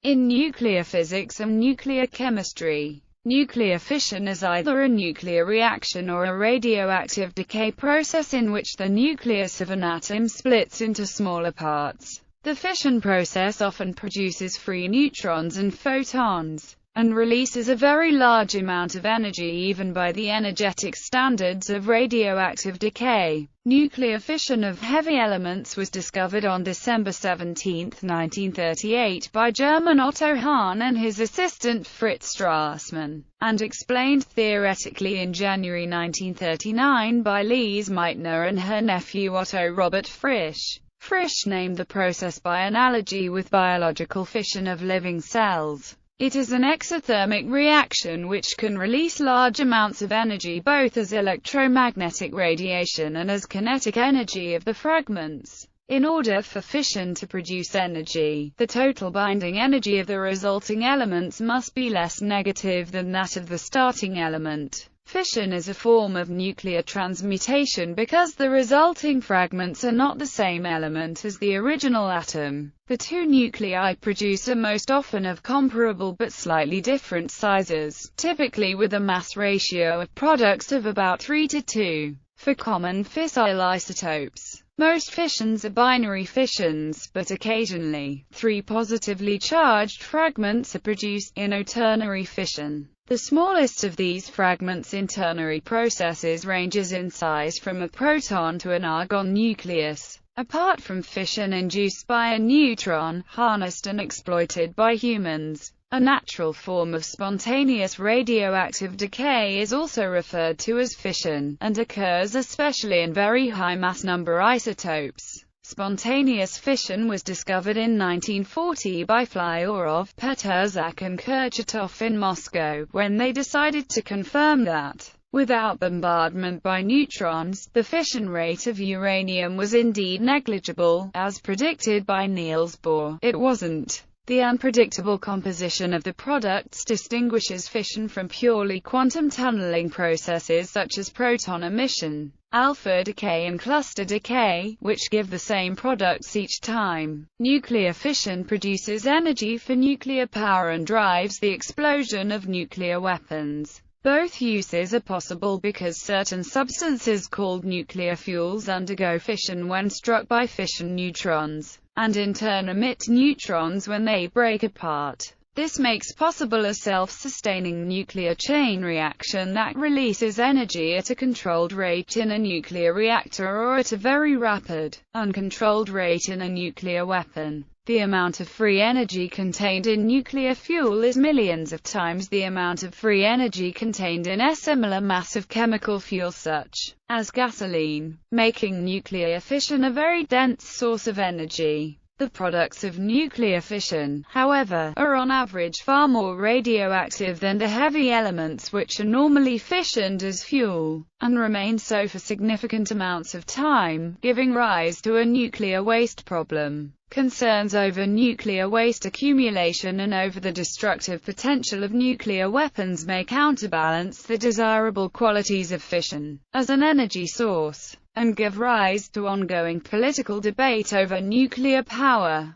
In nuclear physics and nuclear chemistry, nuclear fission is either a nuclear reaction or a radioactive decay process in which the nucleus of an atom splits into smaller parts. The fission process often produces free neutrons and photons, and releases a very large amount of energy even by the energetic standards of radioactive decay. Nuclear fission of heavy elements was discovered on December 17, 1938 by German Otto Hahn and his assistant Fritz Strassmann, and explained theoretically in January 1939 by Lise Meitner and her nephew Otto Robert Frisch. Frisch named the process by analogy with biological fission of living cells. It is an exothermic reaction which can release large amounts of energy both as electromagnetic radiation and as kinetic energy of the fragments. In order for fission to produce energy, the total binding energy of the resulting elements must be less negative than that of the starting element. Fission is a form of nuclear transmutation because the resulting fragments are not the same element as the original atom. The two nuclei produce are most often of comparable but slightly different sizes, typically with a mass ratio of products of about 3:2. For common fissile isotopes, most fissions are binary fissions, but occasionally, three positively charged fragments are produced in a ternary fission. The smallest of these fragments in ternary processes ranges in size from a proton to an argon nucleus. Apart from fission induced by a neutron, harnessed and exploited by humans, a natural form of spontaneous radioactive decay is also referred to as fission, and occurs especially in very high mass number isotopes. Spontaneous fission was discovered in 1940 by Flyorov, Peterzak and Kurchatov in Moscow, when they decided to confirm that, without bombardment by neutrons, the fission rate of uranium was indeed negligible, as predicted by Niels Bohr. It wasn't. The unpredictable composition of the products distinguishes fission from purely quantum tunneling processes such as proton emission, alpha decay and cluster decay, which give the same products each time. Nuclear fission produces energy for nuclear power and drives the explosion of nuclear weapons. Both uses are possible because certain substances called nuclear fuels undergo fission when struck by fission neutrons, and in turn emit neutrons when they break apart. This makes possible a self-sustaining nuclear chain reaction that releases energy at a controlled rate in a nuclear reactor or at a very rapid, uncontrolled rate in a nuclear weapon. The amount of free energy contained in nuclear fuel is millions of times the amount of free energy contained in a similar mass of chemical fuel such as gasoline, making nuclear fission a very dense source of energy. The products of nuclear fission, however, are on average far more radioactive than the heavy elements which are normally fissioned as fuel, and remain so for significant amounts of time, giving rise to a nuclear waste problem. Concerns over nuclear waste accumulation and over the destructive potential of nuclear weapons may counterbalance the desirable qualities of fission as an energy source, and give rise to ongoing political debate over nuclear power.